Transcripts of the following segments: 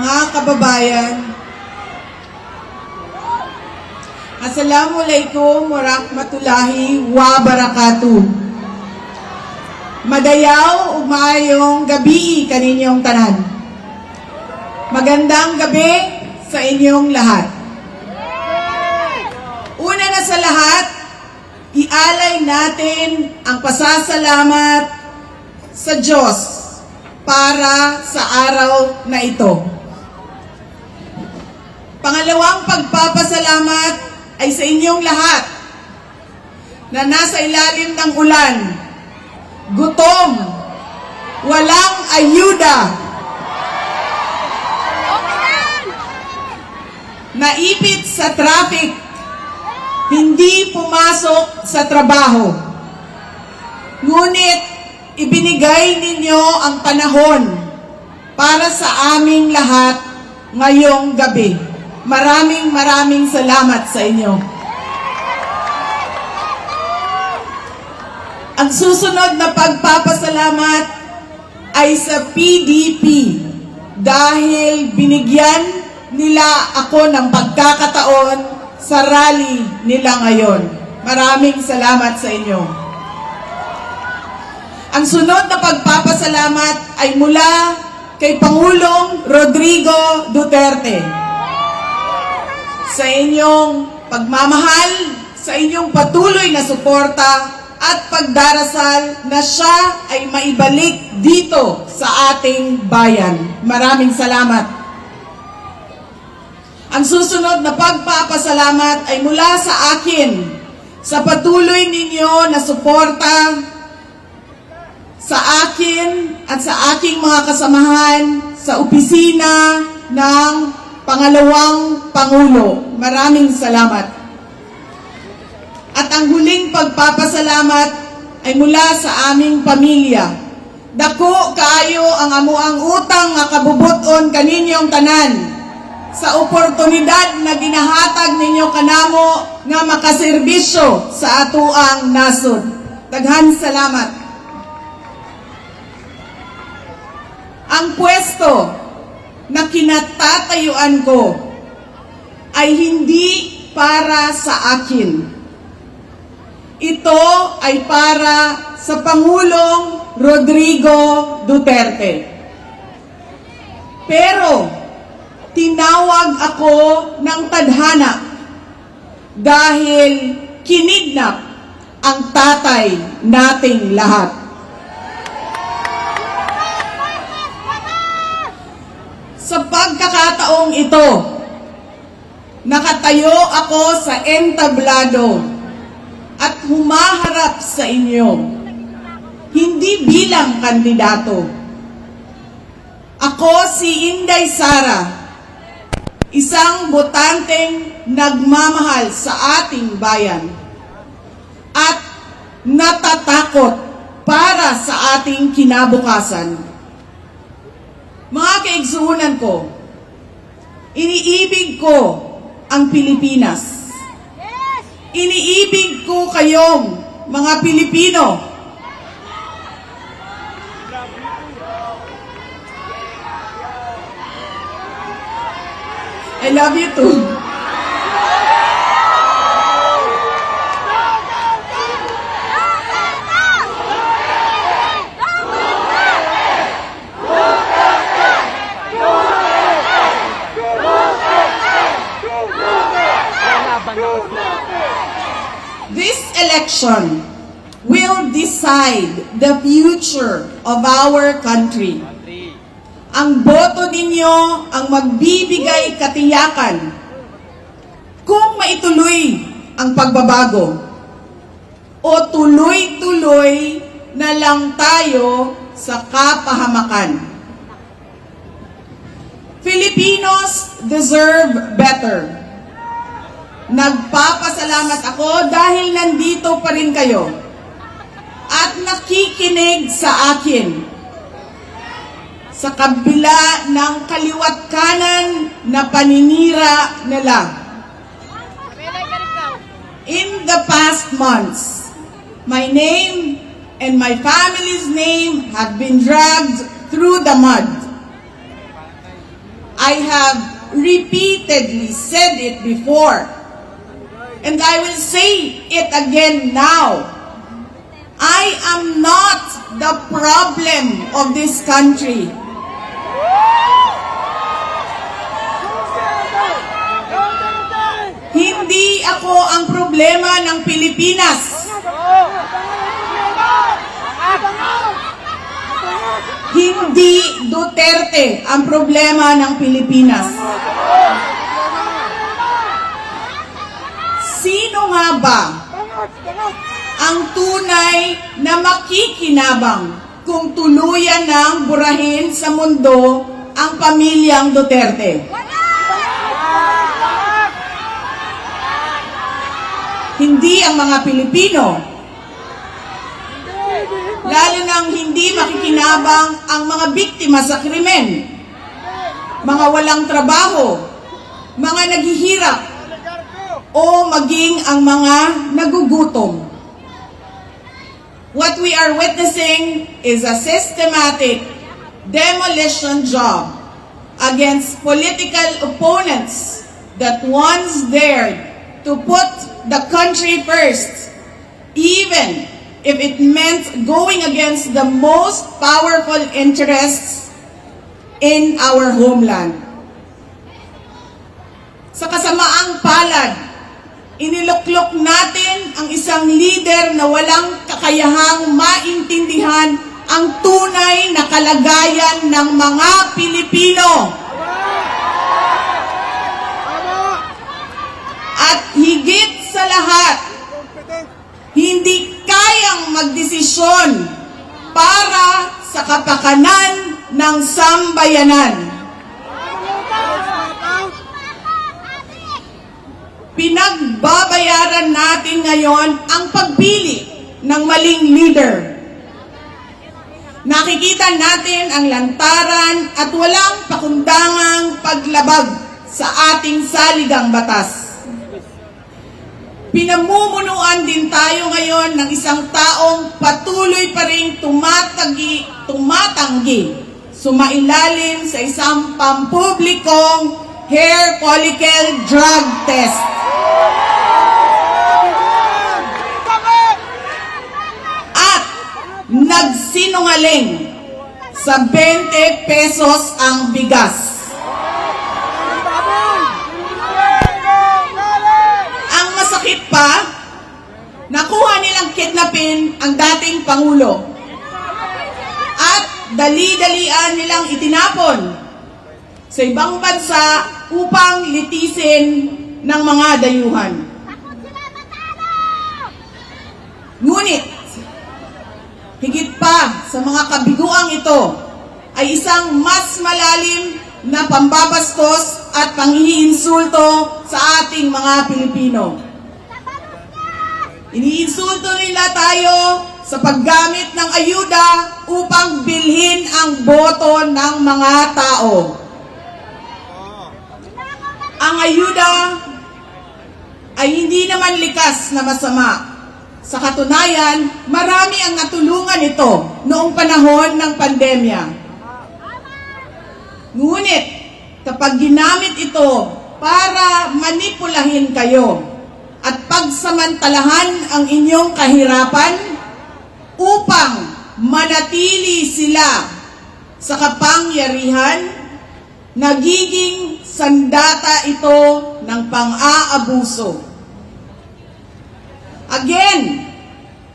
mga kababayan, Assalamualaikum warahmatullahi wabarakatuh. Madayaw umayong gabi kaninyong tanan. Magandang gabi sa inyong lahat. Una na sa lahat, ialay natin ang pasasalamat sa Diyos para sa araw na ito. Pangalawang pagpapasalamat ay sa inyong lahat na nasa ilalim ng ulan, gutom, walang ayuda, naipit sa traffic, hindi pumasok sa trabaho. Ngunit ibinigay ninyo ang panahon para sa aming lahat ngayong gabi. Maraming salamat sa inyo. Ang susunod na pagpapasalamat ay sa PDP dahil binigyan nila ako ng pagkakataon sa rally nila ngayon. Maraming salamat sa inyo. Ang sunod na pagpapasalamat ay mula kay Pangulong Rodrigo Duterte. Sa inyong pagmamahal, sa inyong patuloy na suporta at pagdarasal na siya ay maibalik dito sa ating bayan. Maraming salamat. Ang susunod na pagpapasalamat ay mula sa akin, sa patuloy ninyo na suporta sa akin at sa aking mga kasamahan sa opisina ng Pangalawang Pangulo. Maraming salamat. At ang huling pagpapasalamat ay mula sa aming pamilya. Dako kaayo ang amuang utang nga kabubuton kaninyong tanan sa oportunidad na ginahatag ninyo kanamo nga makaserbisyo sa atuang nasod. Daghan salamat. Ang pwesto na kinatatayuan ko ay hindi para sa akin. Ito ay para sa Pangulong Rodrigo Duterte. Pero tinawag ako ng tadhana dahil kinidnap ang tatay nating lahat. Sa pagkakataong ito, nakatayo ako sa entablado at humaharap sa inyo, hindi bilang kandidato. Ako si Inday Sara, isang botanteng nagmamahal sa ating bayan at natatakot para sa ating kinabukasan. Mga kaigsuunan ko, iniibig ko ang Pilipinas. Iniibig ko kayong mga Pilipino. I love you too. This election will decide the future of our country. Ang boto ninyo ang magbibigay katiyakan kung maituloy ang pagbabago o tuloy-tuloy na lang tayo sa kapahamakan. Filipinos deserve better. Nagpapasalamat ako dahil nandito pa rin kayo at nakikinig sa akin sa kabila ng kaliwat kanan na paninira nila. In the past months, my name and my family's name have been dragged through the mud. I have repeatedly said it before, and I will say it again now. I am not the problem of this country. Hindi ako ang problema ng Pilipinas. Hindi Duterte ang problema ng Pilipinas. Sino nga ba ang tunay na makikinabang kung tuluyan ng burahin sa mundo ang pamilyang Duterte? Hindi ang mga Pilipino. Lalo nang hindi makikinabang ang mga biktima sa krimen, mga walang trabaho, mga naghihirap, o maging ang mga nagugutom. What we are witnessing is a systematic demolition job against political opponents that once dared to put the country first, even if it meant going against the most powerful interests in our homeland. Sa kasamaang palad, iniluklok natin ang isang leader na walang kakayahang maintindihan ang tunay na kalagayan ng mga Pilipino. At higit sa lahat, hindi kayang magdesisyon para sa kapakanan ng sambayanan. Pinagbabayaran natin ngayon ang pagpili ng maling leader. Nakikita natin ang lantaran at walang pakundangang paglabag sa ating saligang batas. Pinamumunuan din tayo ngayon ng isang taong patuloy pa rin tumatanggi, sumailalim sa isang pampublikong hair follicle drug test. At nagsinungaling sa 20 pesos ang bigas. Pa, nakuha nilang kidnapin ang dating Pangulo at dali-dalian nilang itinapon sa ibang bansa upang litisin ng mga dayuhan. Ngunit, higit pa sa mga kabiguang ito ay isang mas malalim na pambabastos at panghihinsulto sa ating mga Pilipino. Iniinsulto nila tayo sa paggamit ng ayuda upang bilhin ang boto ng mga tao. Ang ayuda ay hindi naman likas na masama. Sa katunayan, marami ang natulungan ito noong panahon ng pandemya. Ngunit, kapag ginamit ito para manipulahin kayo, at pagsamantalahan ang inyong kahirapan upang manatili sila sa kapangyarihan, nagiging sandata ito ng pang-aabuso. Again,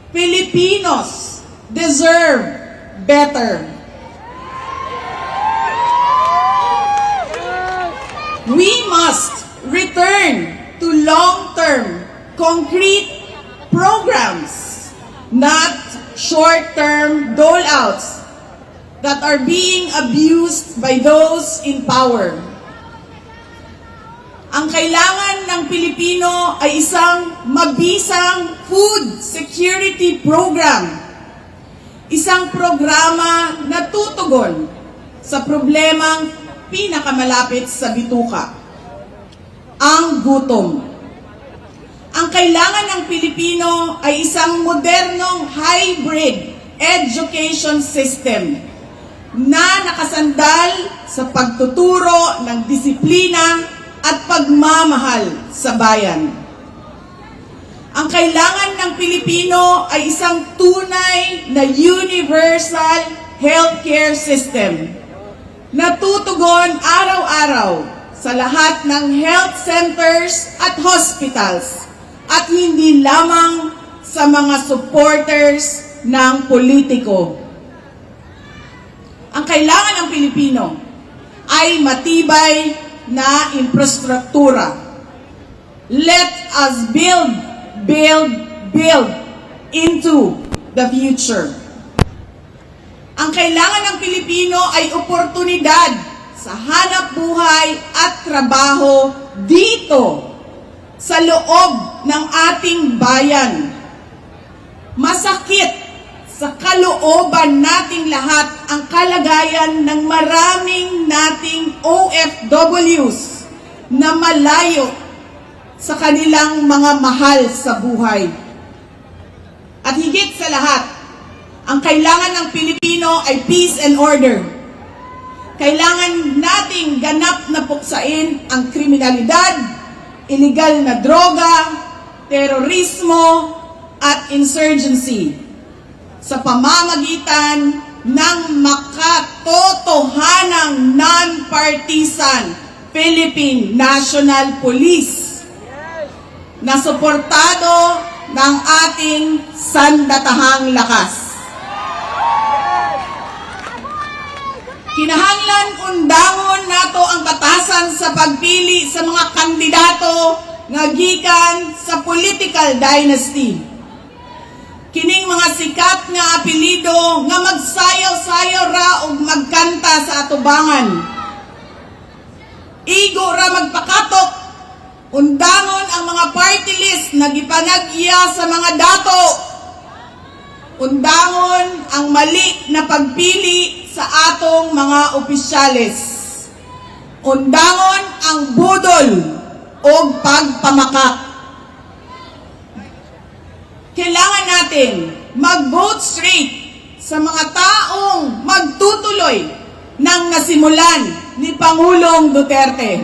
Filipinos deserve better. We must return to long-term, concrete programs, not short-term dole-outs that are being abused by those in power. Ang kailangan ng Pilipino ay isang mabisang food security program, isang programa na tutugon sa problemang pinakamalapit sa bituka, ang gutom. Ang kailangan ng Pilipino ay isang modernong hybrid education system na nakasandal sa pagtuturo ng disiplina at pagmamahal sa bayan. Ang kailangan ng Pilipino ay isang tunay na universal healthcare system na tutugon araw-araw sa lahat ng health centers at hospitals at hindi lamang sa mga supporters ng politiko. Ang kailangan ng Pilipino ay matibay na infrastruktura. Let us build into the future. Ang kailangan ng Pilipino ay oportunidad sa hanap buhay at trabaho dito sa loob ng ating bayan. Masakit sa kalooban nating lahat ang kalagayan ng maraming nating OFWs na malayo sa kanilang mga mahal sa buhay. At higit sa lahat, ang kailangan ng Pilipino ay peace and order. Kailangan nating ganap na puksain ang kriminalidad, illegal na droga, terorismo, at insurgency sa pamamagitan ng makatotohanang non-partisan Philippine National Police na suportado ng ating sandatahang lakas. Kinahanglan undangon nato ang batasan sa pagpili sa mga kandidato nga gikan sa political dynasty. Kining mga sikat nga apelido nga magsayaw-sayaw ra og magkanta sa atubangan. Igo ra magpakatok, undangon ang mga party list na gipanag-iya sa mga dato. Undangon ang mali na pagpili sa atong mga opisyales. Undangon ang budol o pagpamakak. Kailangan natin mag-vote straight sa mga taong magtutuloy ng nasimulan ni Pangulong Duterte.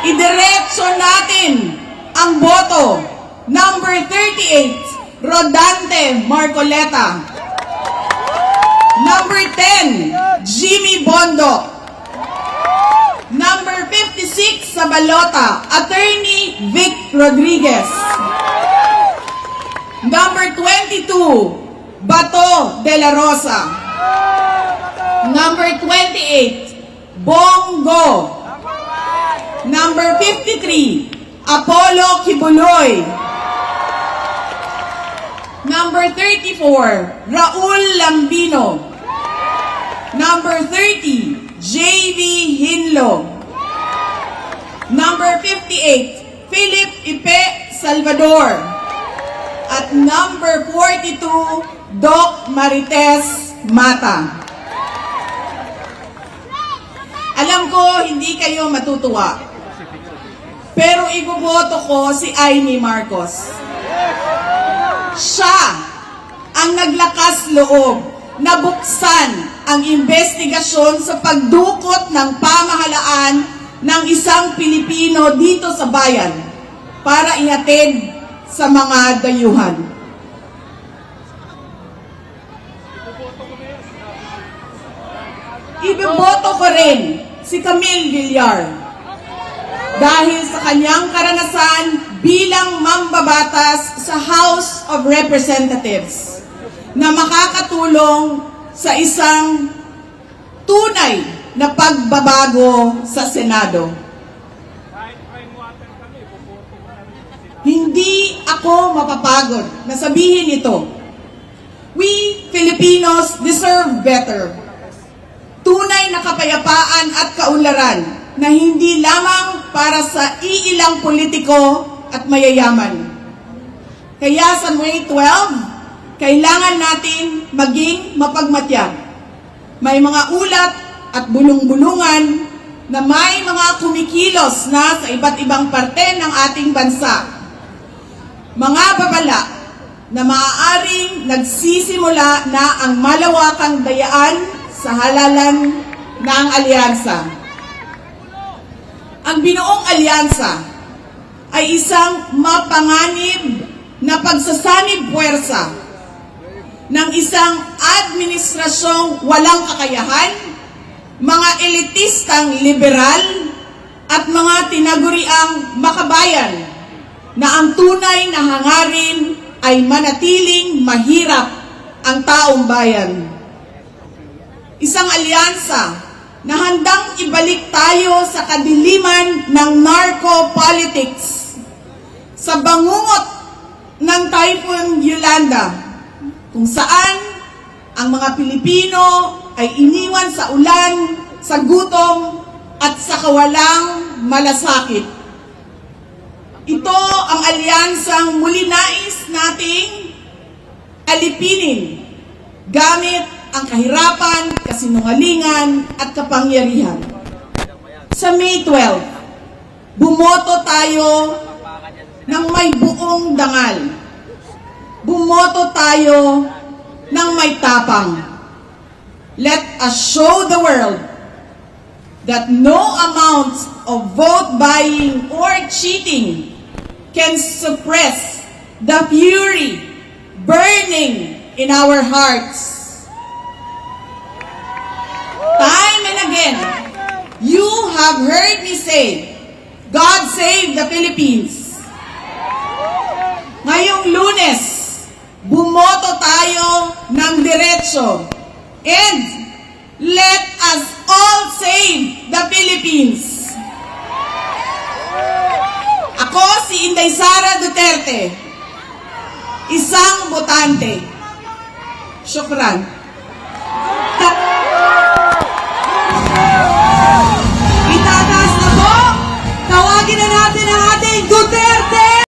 Idiretso natin ang boto. Number 38, Rodante Marcoleta. Number 10, Jimmy Bondo. Number 56 sa balota, Attorney Vic Rodriguez. Number 22, Bato de la Rosa. Number 28, Bongo. Number 53, Apollo Kibuloy. Number 34, Raul Lambino. Number 30, J.V. Hinlo. Number 58, Philip Ipe Salvador. At number 42, Doc Marites Mata. Alam ko, hindi kayo matutuwa. Pero iboboto ko si Amy Marcos. Siya ang naglakas loob na buksan ang investigasyon sa pagdukot ng pamahalaan ng isang Pilipino dito sa bayan para ihatid sa mga dayuhan. Iboboto ko rin si Camille Villar dahil sa kanyang karanasan bilang mambabatas sa House of Representatives na makakatulong sa isang tunay na pagbabago sa Senado. Hindi ako mapapagod na sabihin ito. We Filipinos deserve better. Tunay na kapayapaan at kaunlaran na hindi lamang para sa iilang politiko at mayayaman. Kaya sa May 12, kailangan natin maging mapagmatyag. May mga ulat at bulong-bulungan na may mga kumikilos na sa iba't ibang parte ng ating bansa. Mga babala na maaaring nagsisimula na ang malawakang dayaan sa halalan ng alyansa. Ang binuong alyansa ay isang mapanganib na pagsasanib puwersa ng isang administrasyong walang kakayahan, mga elitistang liberal, at mga tinaguriang makabayan na ang tunay na hangarin ay manatiling mahirap ang taong bayan. Isang alyansa na handang ibalik tayo sa kadiliman ng narco-politics, sa bangungot ng Typhoon Yolanda, kung saan ang mga Pilipino ay iniwan sa ulan, sa gutom, at sa kawalang malasakit. Ito ang alyansang muli nais nating alipinin gamit ang kahirapan, kasinungalingan, at kapangyarihan. Sa May 12, bumoto tayo ng may buong dangal. Bumoto tayo ng may tapang. Let us show the world that no amount of vote buying or cheating can suppress the fury burning in our hearts. Time and again, you have heard me say, God save the Philippines. Ngayong Lunes, bumoto tayo ng diretso, and let us all save the Philippines. Ako si Inday Sara Duterte, isang botante. Syukran.